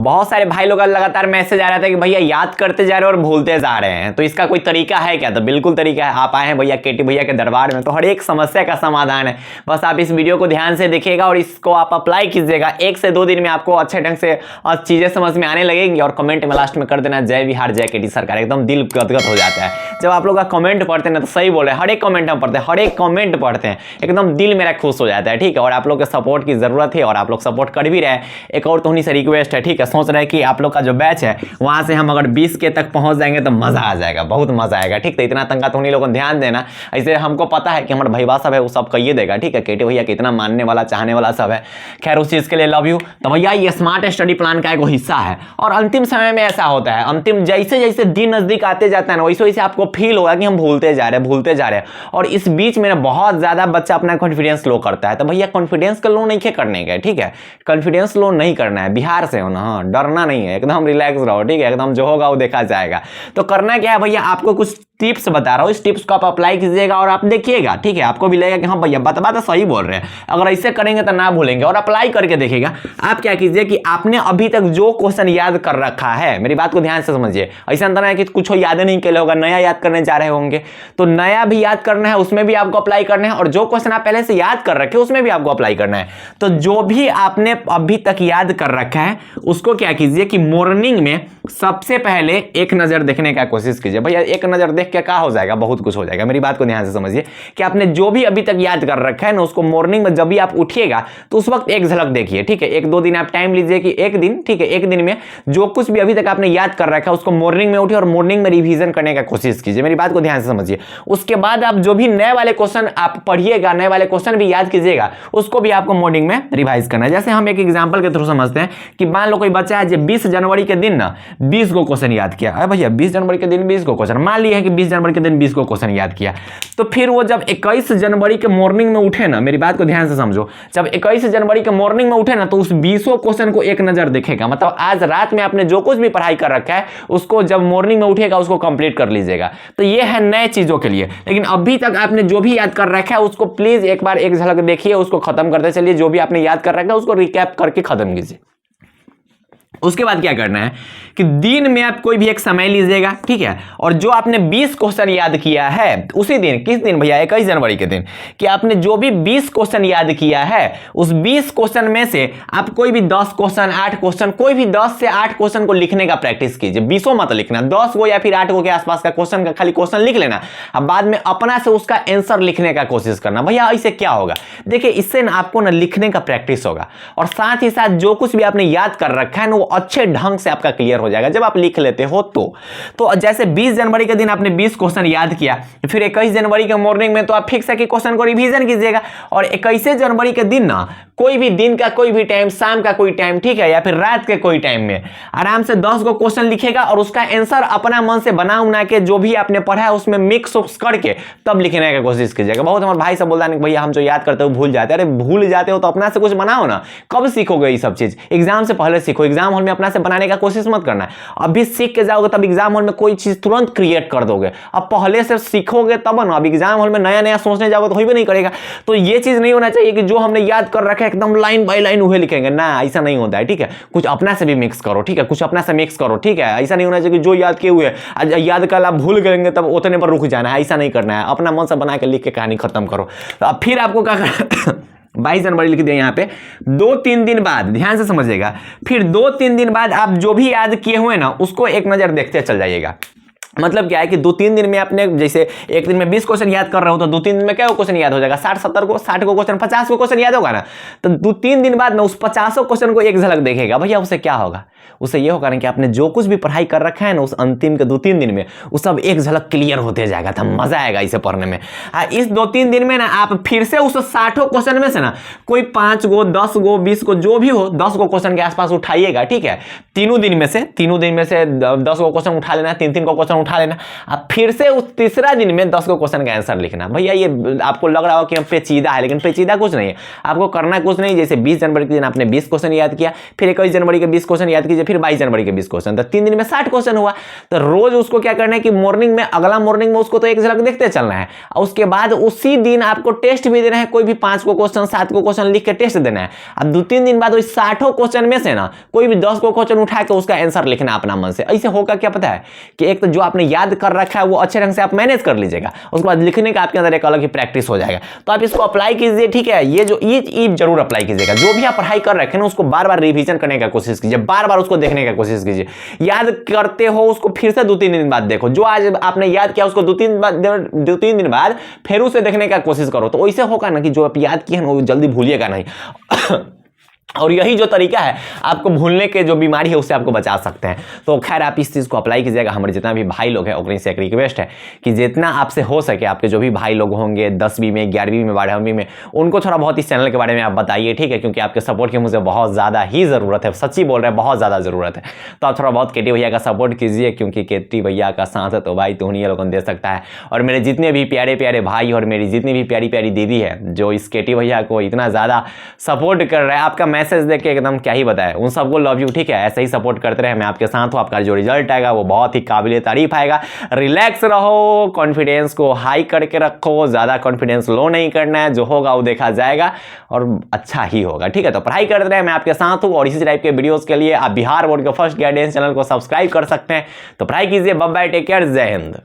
बहुत सारे भाई लोग का लगातार मैसेज आ रहा था कि भैया याद करते जा रहे हैं और भूलते जा रहे हैं, तो इसका कोई तरीका है क्या? तो बिल्कुल तरीका है। आप आए हैं भैया केटी भैया के दरबार में, तो हर एक समस्या का समाधान है। बस आप इस वीडियो को ध्यान से देखिएगा और इसको आप अप्लाई कीजिएगा। 1 से 2 दिन में आपको अच्छे ढंग से चीजें समझ में आने लगेंगी। और कमेंट में लास्ट में कर देना जय बिहार जय केटी सरकार, एकदम दिल गदगद हो जाता है जब आप लोग का कमेंट पढ़ते हैं ना। तो सही बोल रहे हैं, हर एक कमेंट हम पढ़ते हैं, हर एक कमेंट पढ़ते हैं, एकदम दिल मेरा खुश हो जाता है। ठीक है, और आप लोग के सपोर्ट की जरूरत है और आप लोग सपोर्ट कर भी रहे हैं। एक और तो से रिक्वेस्ट है, ठीक है, सोच रहे हैं कि आप लोग का जो बैच है वहां से हम अगर 20 के तक पहुंच जाएंगे तो मजा आ जाएगा, बहुत मजा आएगा। ठीक है, इतना तंगा तो उन्हीं लोगों को ध्यान देना। ऐसे हमको पता है कि हमारा भैया सब है वो सब कहिए देगा। ठीक है, केटी भैया कितना मानने वाला चाहने वाला सब है। खैर उस चीज के लिए लव यू। तो भैया ये स्मार्ट स्टडी प्लान का एक हिस्सा है और अंतिम समय में ऐसा होता है, अंतिम जैसे जैसे दिन नजदीक आते जाता है ना वैसे वैसे आपको फील होगा कि हम भूलते जा रहे हैं। और इस बीच में ना बहुत ज्यादा बच्चा अपना कॉन्फिडेंस लो करता है। तो भैया कॉन्फिडेंस का लो नहीं करने का, ठीक है, कॉन्फिडेंस लो नहीं करना है। बिहार से हो ना, हाँ, डरना नहीं है, एकदम रिलैक्स रहो। ठीक है, एकदम जो होगा वो देखा जाएगा। तो करना क्या है भैया, आपको कुछ टिप्स बता रहा हूं, इस टिप्स को आप अप्लाई कीजिएगा और आप देखिएगा। ठीक है, आपको भी लगेगा कि हाँ भैया बात तो सही बोल रहे हैं, अगर ऐसे करेंगे तो ना भूलेंगे। और अप्लाई करके देखिएगा। आप क्या कीजिए कि आपने अभी तक जो क्वेश्चन याद कर रखा है, मेरी बात को ध्यान से समझिए, ऐसा अंतर है कि कुछ याद नहीं किया होगा, नया याद करने जा रहे होंगे, तो नया भी याद करना है, उसमें भी आपको अप्लाई करना है। और जो क्वेश्चन आप पहले से याद कर रखे उसमें भी आपको अप्लाई करना है। तो जो भी आपने अभी तक याद कर रखा है उसको क्या कीजिए कि मॉर्निंग में सबसे पहले एक नजर देखने का कोशिश कीजिए। भैया एक नजर देख के क्या हो जाएगा, बहुत कुछ हो जाएगा। मेरी बात को ध्यान से समझिए कि आपने जो भी अभी तक याद कर रखा है ना उसको मॉर्निंग में जब भी आप उठिएगा तो उस वक्त एक झलक देखिए। ठीक है, 1-2 दिन आप टाइम लीजिए कि एक दिन, ठीक है, एक दिन में जो कुछ भी अभी तक आपने याद कर रखा है उसको मॉर्निंग में उठिए और मॉर्निंग में रिवीजन करने का कोशिश कीजिए। मेरी बात को ध्यान से समझिए। उसके बाद आप जो भी नए वाले क्वेश्चन आप पढ़िएगा, नए वाले क्वेश्चन भी याद कीजिएगा, उसको भी आपको मॉर्निंग में रिवाइज करना है। जैसे हम एक एग्जांपल के थ्रू समझते हैं कि मान लो कोई बच्चा है जो 20 जनवरी के दिन ना 20 को क्वेश्चन याद किया। अरे भैया 20 जनवरी के दिन 20 को क्वेश्चन, मान लिया है कि 20 जनवरी के दिन 20 को क्वेश्चन याद किया, तो फिर वो जब 21 जनवरी के मॉर्निंग में उठे ना, मेरी बात को ध्यान से समझो, जब 21 जनवरी के मॉर्निंग में उठे ना तो उस 20 क्वेश्चन को एक नजर देखेगा। मतलब आज रात में आपने जो कुछ भी पढ़ाई कर रखा है उसको जब मॉर्निंग में उठेगा उसको कंप्लीट कर लीजिएगा। तो ये है नए चीजों के लिए। लेकिन अभी तक आपने जो भी याद कर रखा है उसको प्लीज एक बार एक झलक देखिए, उसको खत्म करते चलिए। जो भी आपने याद कर रखा है उसको रिकैप करके खत्म कीजिए। उसके बाद क्या करना है कि दिन में आप कोई भी एक समय लीजिएगा, ठीक है, और जो आपने 20 क्वेश्चन याद किया है उसी दिन, किस दिन भैया, 21 जनवरी के दिन, कि आपने जो भी 20 क्वेश्चन याद किया है उस 20 क्वेश्चन में से आप कोई भी 10 क्वेश्चन, 8 क्वेश्चन, कोई भी 10 से 8 क्वेश्चन को लिखने का प्रैक्टिस कीजिए। 20 मत लिखना, 10 को या फिर 8 को के आसपास का क्वेश्चन का खाली क्वेश्चन लिख लेना। अब बाद में अपना से उसका आंसर लिखने का कोशिश करना। भैया ऐसे क्या होगा, देखिए इससे ना आपको ना लिखने का प्रैक्टिस होगा और साथ ही साथ जो कुछ भी आपने याद कर रखा है ना वो अच्छे ढंग से आपका क्लियर हो जाएगा जब आप लिख लेते हो। तो जैसे 20 जनवरी के दिन आपने 20 क्वेश्चन याद किया, फिर 21 जनवरी के मॉर्निंग में तो आप फिक्स है कि क्वेश्चन को रिवीजन कीजिएगा। और 21 जनवरी के दिन ना कोई भी दिन का कोई भी टाइम, शाम का कोई टाइम, ठीक है, या फिर रात के कोई टाइम में आराम से 10 को क्वेश्चन लिखेगा और उसका आंसर अपना मन से बना उना के जो भी आपने पढ़ा है उसमें मिक्स करके तब लिखने की कोशिश कीजिएगा। बहुत हमारे भाई सब बोलता है भैया हम जो याद करते हो भूल जाते हैं। अरे भूल जाते हो तो अपना से कुछ बनाओ ना, कब सीखोगे ये सब चीज? एग्जाम से पहले सीखो। एग्जाम हॉल में अपना से बनाने का कोशिश मत करना है। अभी सीख के जाओगे तब एग्जाम हॉल में कोई चीज तुरंत क्रिएट कर दोगे। अब पहले से सीखोगे तब ना, अब एग्जाम हॉल में नया नया सोचने जाओगे तो हो भी नहीं करेगा। तो ये चीज नहीं होना चाहिए कि जो हमने याद कर रखा है एकदम लाइन बाय लाइन वही लिखेंगे ना, ऐसा नहीं होता है। ठीक है, कुछ अपना से भी मिक्स करो, ठीक है, कुछ अपना से मिक्स करो, ठीक है। ऐसा नहीं होना चाहिए कि जो याद किए हुए याद कर आप भूल गएंगे तब उतने पर रुक जाना है, ऐसा नहीं करना है। अपना मन से बना के लिख के कहानी खत्म करो। तो अब फिर आपको क्या करना 22 जनवरी लिख दिया यहाँ पे। 2-3 दिन बाद ध्यान से समझिएगा, फिर 2-3 दिन बाद आप जो भी याद किए हुए ना उसको एक नजर देखते चल जाइएगा। मतलब क्या है कि 2-3 दिन में आपने जैसे एक दिन में 20 क्वेश्चन याद कर रहे हो तो 2-3 दिन में क्या क्वेश्चन याद हो जाएगा, 60-70 को, 60 को क्वेश्चन, 50 को क्वेश्चन याद होगा ना। तो 2-3 दिन बाद ना उस 50 क्वेश्चन को एक झलक देखेगा। भैया उससे क्या होगा, उससे ये होगा ना कि आपने जो कुछ भी पढ़ाई कर रखा है ना उस अंतिम के 2-3 दिन में वो सब एक झलक क्लियर होते जाएगा। तो मजा आएगा इसे पढ़ने में। इस 2-3 दिन में ना आप फिर से उस 60 क्वेश्चन में से ना कोई 5 गो, 10 गो, 20 को, जो भी हो 10 को क्वेश्चन के आसपास उठाइएगा। ठीक है, तीनों दिन में से 10 को क्वेश्चन उठा लेना, 3-3 को क्वेश्चन उठा लेना। अब फिर से उस तीसरा दिन में 10 को क्वेश्चन का आंसर लिखना। भैया ये आपको लग रहा हो कि हम पेचीदा है, लेकिन पेचीदा कुछ नहीं है, आपको करना कुछ नहीं। जैसे 20 जनवरी के दिन आपने 20 क्वेश्चन याद किया, फिर 21 जनवरी के 20 क्वेश्चन याद कीजिए, फिर 22 जनवरी के 20 क्वेश्चन, तो 3 दिन में 60 क्वेश्चन हुआ। तो रोज उसको क्या करना है कि मॉर्निंग में, अगला मॉर्निंग में उसको तो एक झलक देखते चलना है, और उसके बाद उसी दिन आपको टेस्ट भी देना है, कोई भी 5 को क्वेश्चन 7 को क्वेश्चन लिख के टेस्ट देना है। अब 2-3 दिन बाद उस 60 क्वेश्चन में से ना कोई भी 10 को क्वेश्चन उठा के उसका आंसर लिखना अपना मन से। ऐसे होगा क्या पता है कि एक तो जो आपने याद कर रखा है वो अच्छे ढंग से आप मैनेज कर लीजिएगा, उसके बाद लिखने का आपके अंदर एक अलग ही प्रैक्टिस हो जाएगा। तो आप इसको अप्लाई कीजिए, ठीक है। ये जो ये जरूर अप्लाई कीजिएगा, जो भी आप पढ़ाई कर रखे हैं उसको बार बार रिवीजन करने का कोशिश कीजिए, बार बार उसको देखने का कोशिश कीजिए। याद करते हो उसको फिर से 2-3 दिन बाद देखो, जो आज आपने याद किया उसको 2-3 दिन बाद फिर उसे देखने का कोशिश करो। तो वैसे होगा ना कि जो आप याद किए हैं वो जल्दी भूलिएगा नहीं। और यही जो तरीका है आपको भूलने के जो बीमारी है उससे आपको बचा सकते हैं। तो खैर आप इस चीज़ को अप्लाई कीजिएगा। हमारे जितना भी भाई लोग हैं उनसे से एक रिक्वेस्ट है कि जितना आपसे हो सके, आपके जो भी भाई लोग होंगे 10वीं में, 11वीं में, 12वीं में, उनको थोड़ा बहुत इस चैनल के बारे में आप बताइए, ठीक है। क्योंकि आपके सपोर्ट की मुझे बहुत ज़्यादा ही ज़रूरत है, सच्ची बोल रहे हैं, बहुत ज़्यादा ज़रूरत है। तो आप थोड़ा बहुत केटी भैया का सपोर्ट कीजिए, क्योंकि केटी भैया का साथ है तो भाई तो उन्हीं लोगों दे सकता है। और मेरे जितने भी प्यारे प्यारे भाई और मेरी जितनी भी प्यारी प्यारी दीदी है जो इस केटी भैया को इतना ज़्यादा सपोर्ट कर रहे हैं, आपका मैसेज देख के एकदम क्या ही बताए, उन सबको लव यू, ठीक है। ऐसे ही सपोर्ट करते रहे, मैं आपके साथ हूँ। आपका जो रिजल्ट आएगा वो बहुत ही काबिल तारीफ आएगा। रिलैक्स रहो, कॉन्फिडेंस को हाई करके रखो, ज़्यादा कॉन्फिडेंस लो नहीं करना है, जो होगा वो देखा जाएगा और अच्छा ही होगा, ठीक है। तो पढ़ाई करते रहे, मैं आपके साथ हूँ। और इसी टाइप के वीडियोज़ के लिए आप बिहार बोर्ड के फर्स्ट गाइडेंस चैनल को सब्सक्राइब कर सकते हैं। तो पढ़ाई कीजिए। बाय बाय, टेक केयर, जय हिंद।